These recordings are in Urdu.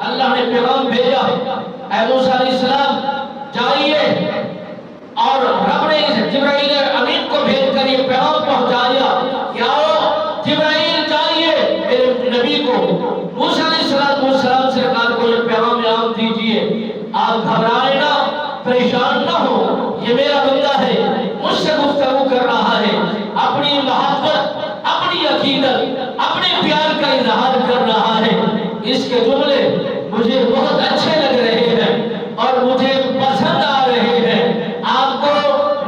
اللہ نے پیغام بھیجا، اے موسیٰ علیہ السلام جائیے، اور رب نے جبرائیل امین کو بھیج کر یہ پیغام پہنچایا کہ آؤ جبرائیل جائیے میرے نبی کو موسیٰ علیہ السلام سرکار کو یہ پیغام عام دیجئے، آپ گھبرائیں نہ، پریشان نہ ہو، یہ میرا بندہ ہے، مجھ سے گفتگو کر رہا ہے، اپنی محبت، اپنی عقیدت، اپنے پیار کا اظہار کر رہا ہے، اس کے جملے مجھے بہت اچھے لگ رہے ہیں اور مجھے پسند آ رہے ہیں۔ آپ کو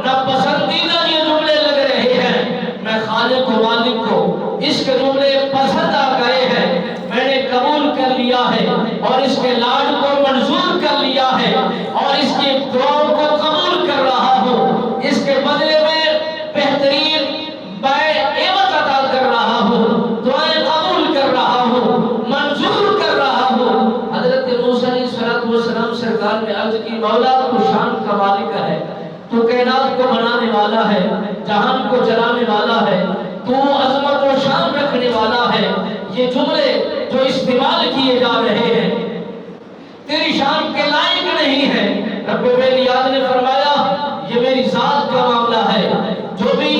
ناپسندیدہ یہ جملے لگ رہے ہیں، میں خالق و مالک کو اس کے جملے پسند آ گئے ہیں، میں نے قبول کر لیا ہے اور اس کے لاڈ کو منظور کر لیا ہے اور اس کی دعاؤں کو قبول کر رہا ہوں، اس کے بدلے میں بہترین عوض عطا کر رہا ہوں، دعائیں قبول کر رہا ہوں، منظور کر رہا ہوں۔ حضرت موسیٰ علیہ السلام سرکار نے عرض کی، مولا تو شان کا مالک ہے، تو کائنات کو بنانے والا ہے، جہان کو چلانے والا ہے، تو عظمت و شان رکھنے والا ہے، یہ جملے جو استعمال کیے جا رہے ہیں تیری شان کے لائق نہیں ہے۔ رب بے نیاز نے فرمایا یہ میری ذات کا معاملہ ہے، جو بھی